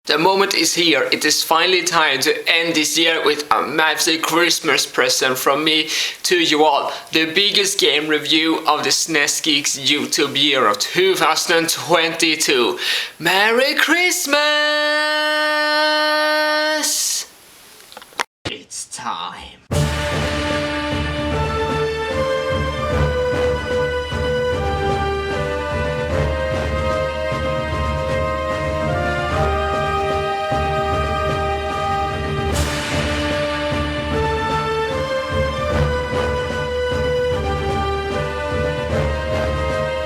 The moment is here. It is finally time to end this year with a massive Christmas present from me to you all. The biggest game review of the SNES Geeks YouTube year of 2022. Merry Christmas! It's time.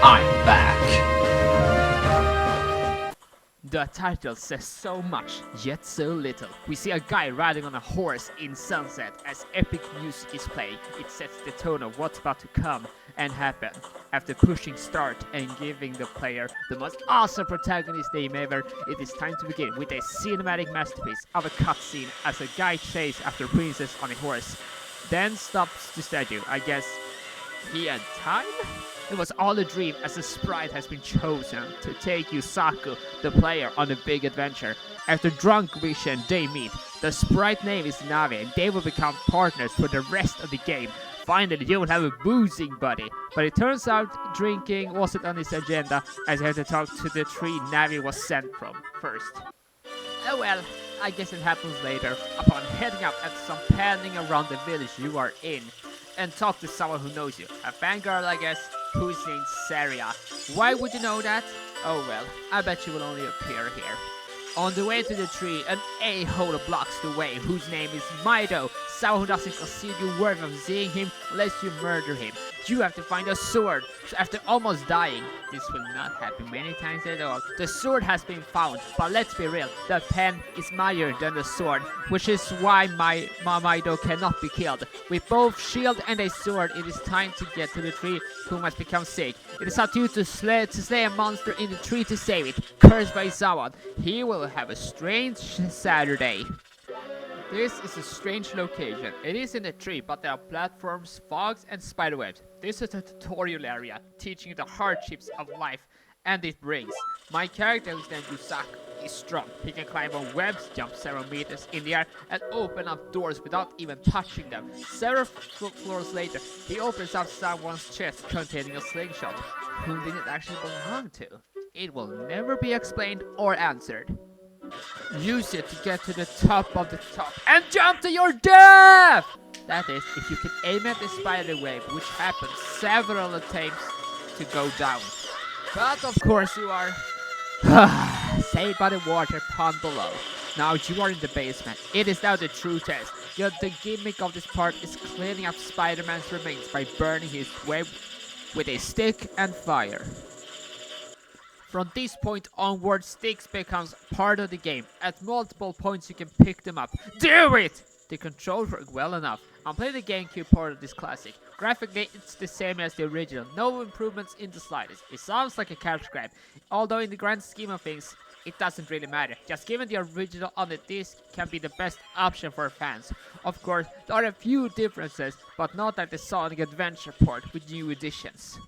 I'm back. The title says so much, yet so little. We see a guy riding on a horse in sunset as epic music is playing. It sets the tone of what's about to come and happen. After pushing start and giving the player the most awesome protagonist name ever, it is time to begin with a cinematic masterpiece of a cutscene as a guy chases after a princess on a horse. Then stops the statue. I guess he had time? It was all a dream as a sprite has been chosen to take Yusaku, the player, on a big adventure. After Drunk Vision, they meet. The sprite name is Navi and they will become partners for the rest of the game. Finally, you will have a boozing buddy. But it turns out drinking wasn't on his agenda as he had to talk to the tree Navi was sent from first. Oh well, I guess it happens later, upon heading up and some panning around the village you are in. And talk to someone who knows you. A fangirl, I guess, who's named Saria. Why would you know that? Oh well, I bet she will only appear here. On the way to the tree, an a-hole blocks the way, whose name is Mido. Someone who doesn't consider you worthy of seeing him unless you murder him. You have to find a sword. So after almost dying, this will not happen many times at all. The sword has been found, but let's be real, the pen is mightier than the sword, which is why Mido cannot be killed. With both shield and a sword, it is time to get to the tree, who must become sick. It is up to you to slay a monster in the tree to save it, cursed by someone. He will have a strange Saturday. This is a strange location. It is in a tree, but there are platforms, fogs, and spiderwebs. This is a tutorial area, teaching you the hardships of life and it brings. My character, who's named Yusaku, is strong. He can climb on webs, jump several meters in the air, and open up doors without even touching them. Several floors later, he opens up someone's chest containing a slingshot. Whom did it actually belong to? It will never be explained or answered. Use it to get to the top of the top and jump to your death! That is, if you can aim at the spider web, which happens several attempts to go down. But of course you are saved by the water pond below. Now you are in the basement. It is now the true test. The gimmick of this part is cleaning up Spider-Man's remains by burning his web with a stick and fire. From this point onward, sticks becomes part of the game. At multiple points you can pick them up. Do it! The controls work well enough. I'm playing the GameCube part of this classic. Graphically, it's the same as the original. No improvements in the slightest. It sounds like a cash grab. Although in the grand scheme of things, it doesn't really matter. Just given the original on the disc can be the best option for fans. Of course, there are a few differences, but not like the Sonic Adventure port with new additions.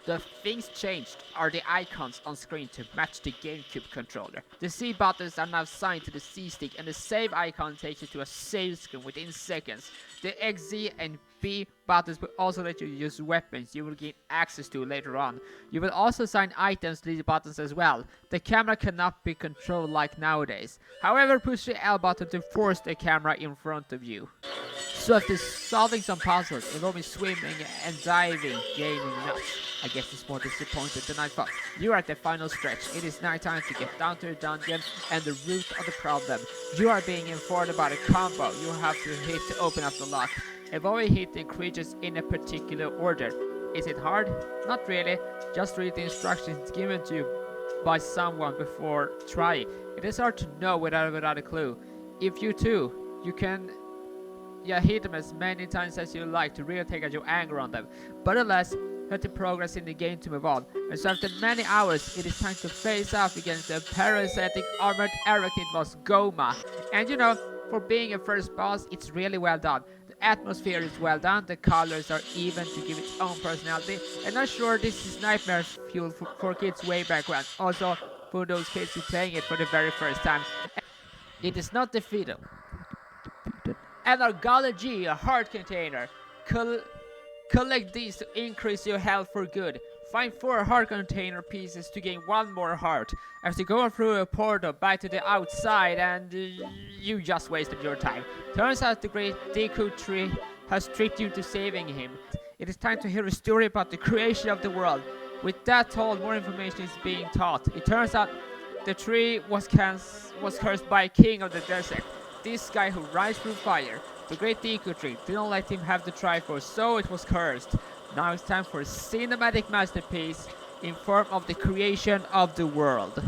The things changed are the icons on screen to match the GameCube controller. The C buttons are now assigned to the C stick and the save icon takes you to a save screen within seconds. The X, Z and B buttons will also let you use weapons you will gain access to later on. You will also assign items to these buttons as well. The camera cannot be controlled like nowadays. However, push the L button to force the camera in front of you. So after solving some puzzles involving swimming and diving, gaining nuts, I guess it's more disappointed than I thought. You are at the final stretch. It is now time to get down to the dungeon and the root of the problem. You are being informed about a combo you have to hit to open up the lock. Avoid hitting creatures in a particular order. Is it hard? Not really. Just read the instructions given to you by someone before trying. It is hard to know without a clue. If you too, you can hit them as many times as you like to really take out your anger on them. But alas, you have to progress in the game to move on. And so after many hours, it is time to face off against the parasitic armored arachnid boss Goma. And you know, for being a first boss, it's really well done. The atmosphere is well done, the colors are even to give its own personality, and I'm sure this is nightmare fuel for kids way back when. Also, for those kids who are playing it for the very first time. It is not defeated. And our Galaji, a heart container. Collect these to increase your health for good. Find 4 heart container pieces to gain 1 more heart. After going through a portal back to the outside, and you just wasted your time. Turns out the great Deku Tree has tricked you into saving him. It is time to hear a story about the creation of the world. With that told, more information is being taught. It turns out the tree was cursed by a king of the desert. This guy who rides through fire. The great Deku Tree didn't let him have the Triforce, so it was cursed. Now it's time for a cinematic masterpiece in form of the creation of the world.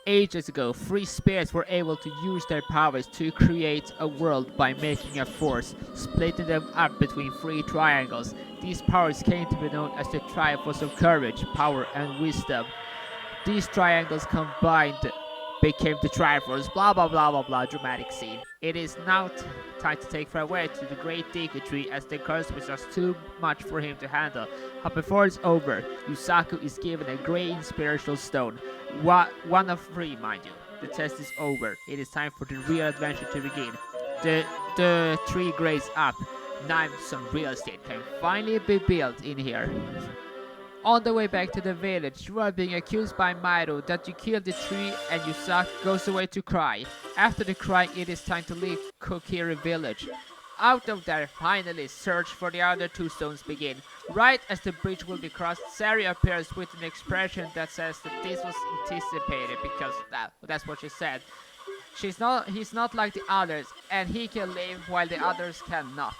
Ages ago, 3 spirits were able to use their powers to create a world by making a force, splitting them up between 3 triangles. These powers came to be known as the Triforce of Courage, Power and Wisdom. These triangles combined became the Triforce, blah blah blah blah blah, dramatic scene. It is now time to take farewell to the great Deku Tree, as the curse was just too much for him to handle. But before it's over, Yusaku is given a great spiritual stone. One of 3, mind you. The test is over. It is time for the real adventure to begin. The tree grows up. Now some real estate can finally be built in here. On the way back to the village, you are being accused by Mairo that you killed the tree, and Yusaku goes away to cry. After the cry, it is time to leave Kokiri village. Out of there, finally, search for the other 2 stones begin. Right as the bridge will be crossed, Sari appears with an expression that says that this was anticipated, because that's what she said. He's not like the others, and he can live while the others cannot.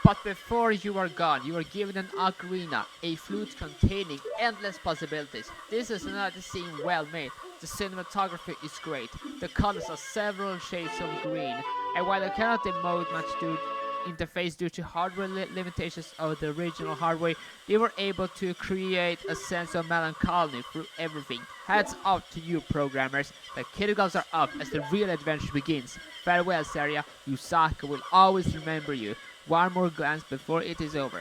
But before you are gone, you are given an ocarina, a flute containing endless possibilities. This is another scene well made. The cinematography is great. The colors are several shades of green, and while I cannot emote much to interface due to hardware limitations of the original hardware, they were able to create a sense of melancholy through everything. Hats off to you programmers. The kilograms are up as the real adventure begins. Farewell, Saria. Yusaku will always remember you. One more glance before it is over.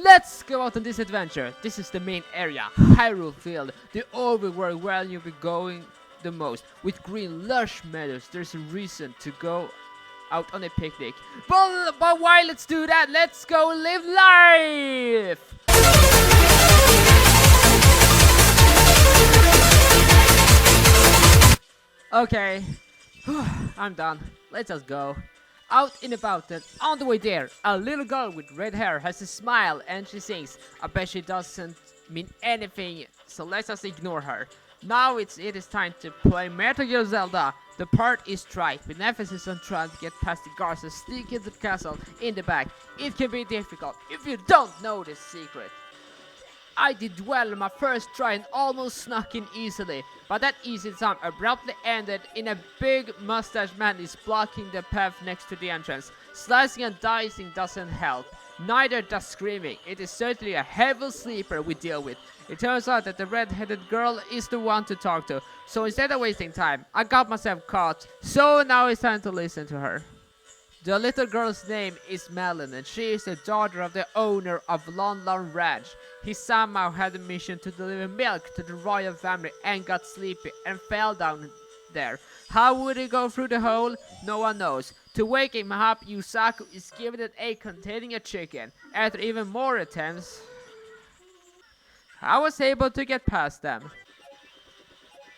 Let's go out on this adventure. This is the main area, Hyrule Field, the overworld where you'll be going the most. With green lush meadows, there's a reason to go out on a picnic. But why let's do that? Let's go live life! Okay. I'm done. Let's just go. Out and about and on the way there, a little girl with red hair has a smile and she sings. I bet she doesn't mean anything, so let's just ignore her. Now it is time to play Metal Gear Zelda. The part is trite, with emphasis on trying to get past the guards and sneak into the castle in the back. It can be difficult if you don't know this secret. I did well on my first try and almost snuck in easily, but that easy time abruptly ended in a big mustache man is blocking the path next to the entrance. Slicing and dicing doesn't help, neither does screaming. It is certainly a heavy sleeper we deal with. It turns out that the red-headed girl is the one to talk to, so instead of wasting time, I got myself caught, so now it's time to listen to her. The little girl's name is Melon, and she is the daughter of the owner of Lon Lon Ranch. He somehow had a mission to deliver milk to the royal family and got sleepy and fell down there. How would he go through the hole? No one knows. To wake him up, Yusaku is given an egg containing a chicken. After even more attempts, I was able to get past them.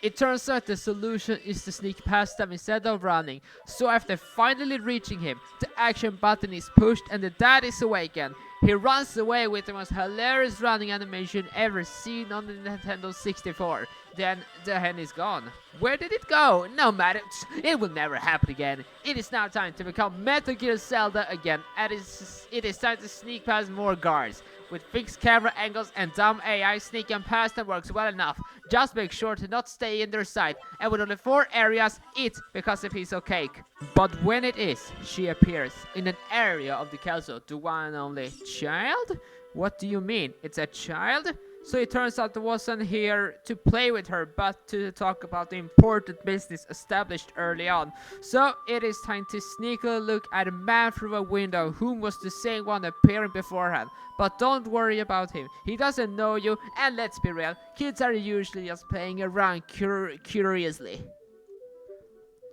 It turns out the solution is to sneak past them instead of running. So after finally reaching him, the action button is pushed and the dad is awakened. He runs away with the most hilarious running animation ever seen on the Nintendo 64. Then the hen is gone. Where did it go? No matter, it will never happen again. It is now time to become Metal Gear Zelda again, and it is time to sneak past more guards. With fixed camera angles and dumb AI, sneaking past them works well enough. Just make sure to not stay in their sight, and with only 4 areas, eat because a piece of cake. But when it is, she appears in an area of the castle, the one and only child? What do you mean? It's a child? So it turns out I wasn't here to play with her, but to talk about the important business established early on. So it is time to sneakily look at a man through a window, whom was the same one appearing beforehand. But don't worry about him, he doesn't know you, and let's be real, kids are usually just playing around curiously.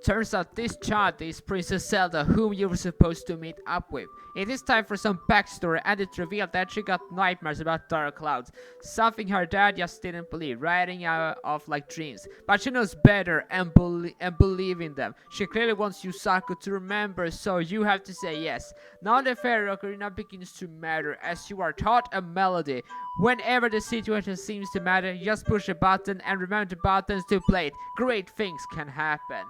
Turns out this child is Princess Zelda, whom you were supposed to meet up with. It is time for some backstory, and it's revealed that she got nightmares about dark clouds, something her dad just didn't believe, writing out of like dreams. But she knows better and believe in them. She clearly wants Yusaku to remember, so you have to say yes. Now the fairy ocarina begins to matter, as you are taught a melody. Whenever the situation seems to matter, just push a button and remember the buttons to play it. Great things can happen.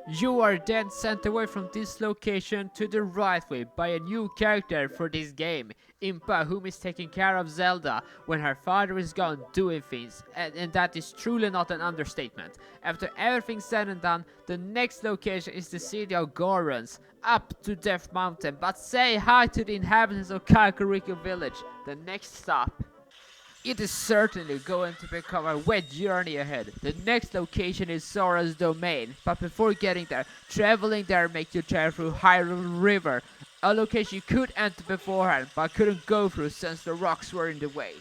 You are then sent away from this location to the right way by a new character for this game, Impa, whom is taking care of Zelda when her father is gone doing things, and that is truly not an understatement. After everything's said and done, the next location is the city of Gorons, up to Death Mountain, but say hi to the inhabitants of Kakariko village, the next stop. It is certainly going to become a wet journey ahead. The next location is Zora's Domain, but before getting there, traveling there makes you travel through Hyrule River, a location you could enter beforehand, but couldn't go through since the rocks were in the way.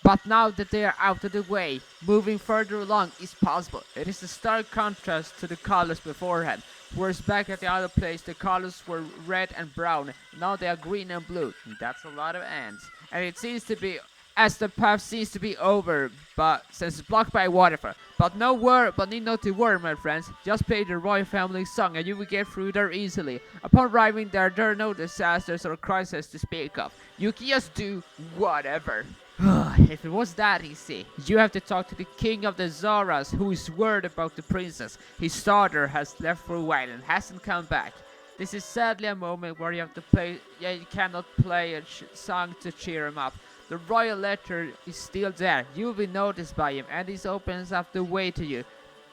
But now that they are out of the way, moving further along is possible. It is a stark contrast to the colors beforehand, whereas back at the other place the colors were red and brown, now they are green and blue. That's a lot of ants. And it seems to be as the path seems to be over, but since it's blocked by a waterfall. But need not to worry, my friends. Just play the royal family song and you will get through there easily. Upon arriving there are no disasters or crises to speak of. You can just do whatever. If it was that easy, you have to talk to the king of the Zoras, who is worried about the princess. His daughter has left for a while and hasn't come back. This is sadly a moment where you have to play. You cannot play a song to cheer him up. The royal letter is still there. You will be noticed by him, and this opens up the way to you.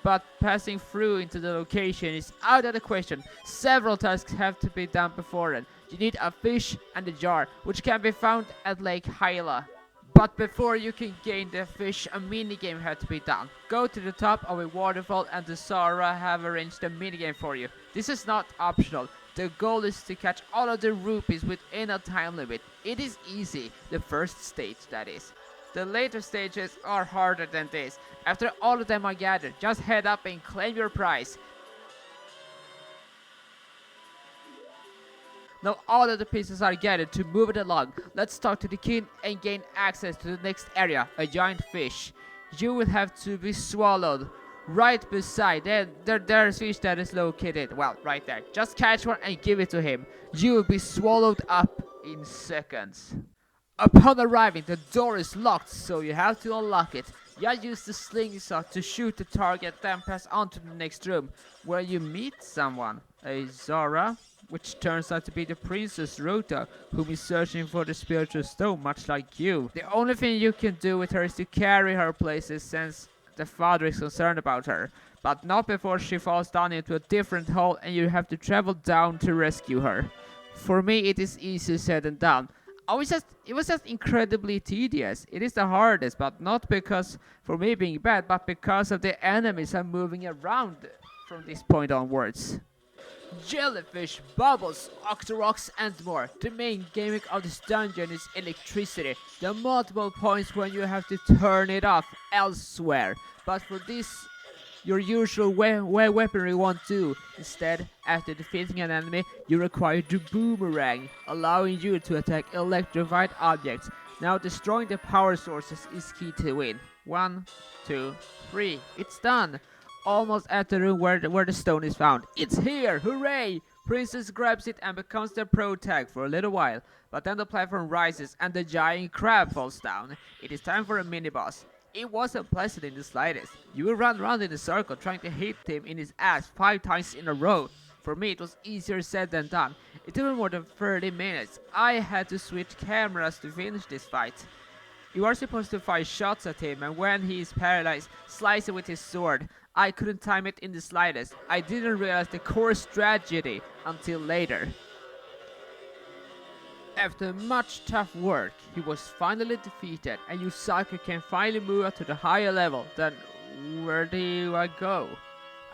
But passing through into the location is out of the question. Several tasks have to be done before then. You need a fish and a jar, which can be found at Lake Hyla. But before you can gain the fish, a minigame had to be done. Go to the top of a waterfall and the Zora have arranged a minigame for you. This is not optional. The goal is to catch all of the rupees within a time limit. It is easy, the first stage that is. The later stages are harder than this. After all of them are gathered, just head up and claim your prize. Now all of the pieces are gathered to move it along. Let's talk to the king and gain access to the next area, a giant fish. You will have to be swallowed. Right beside, there's fish that is located, well, right there. Just catch one and give it to him. You will be swallowed up in seconds. Upon arriving, the door is locked, so you have to unlock it. Just use the slingshot to shoot the target, then pass on to the next room, where you meet someone, a Zora, which turns out to be the Princess Rota, whom is searching for the spiritual stone, much like you. The only thing you can do with her is to carry her places, since the father is concerned about her, but not before she falls down into a different hole and you have to travel down to rescue her. For me, it is easier said than done. It was just incredibly tedious. It is the hardest, but not because for me being bad, but because of the enemies are moving around from this point onwards. Jellyfish, bubbles, octoroks and more. The main gimmick of this dungeon is electricity. There are multiple points when you have to turn it off elsewhere. But for this, your usual weaponry won't do. Instead, after defeating an enemy, you require the boomerang, allowing you to attack electrified objects. Now destroying the power sources is key to win. 1, 2, 3. It's done! Almost at the room where the stone is found. It's here! Hooray! Princess grabs it and becomes the pro tag for a little while, but then the platform rises and the giant crab falls down. It is time for a mini-boss. It wasn't pleasant in the slightest. You will run around in a circle trying to hit him in his ass 5 times in a row. For me, it was easier said than done. It took more than 30 minutes. I had to switch cameras to finish this fight. You are supposed to fire shots at him, and when he is paralyzed, slice it with his sword. I couldn't time it in the slightest. I didn't realize the core strategy until later. After much tough work, he was finally defeated, and Yusaku can finally move up to the higher level. Then, where do I go?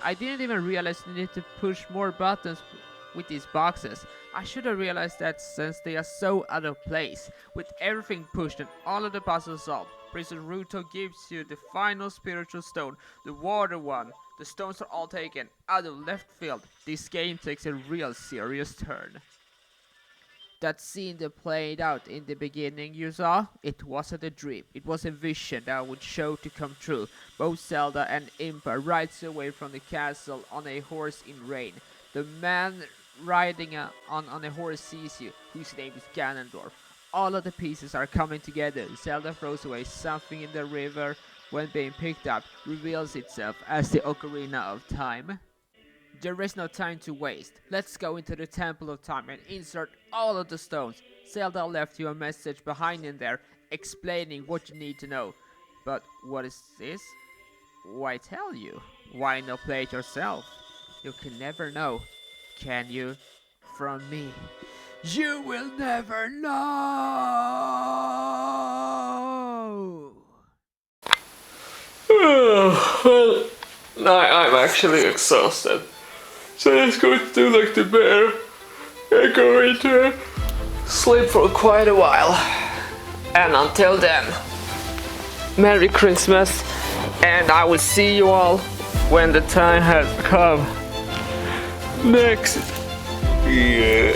I didn't even realize you need to push more buttons with these boxes. I should have realized that since they are so out of place. With everything pushed and all of the puzzles solved, Princess Ruto gives you the final spiritual stone, the water one. The stones are all taken out of left field. This game takes a real serious turn. That scene that played out in the beginning you saw, it wasn't a dream, it was a vision that would show to come true. Both Zelda and Impa rides away from the castle on a horse in rain. The man riding on a horse sees you, whose name is Ganondorf. All of the pieces are coming together. Zelda throws away something in the river. When being picked up, reveals itself as the Ocarina of Time. There is no time to waste. Let's go into the Temple of Time and insert all of the stones. Zelda left you a message behind in there, explaining what you need to know. But what is this? Why tell you? Why not play it yourself? You can never know, can you? From me, you will never know! Well, I'm actually exhausted. So let's go do like the bear and go into sleep for quite a while. And until then, Merry Christmas, and I will see you all when the time has come next year.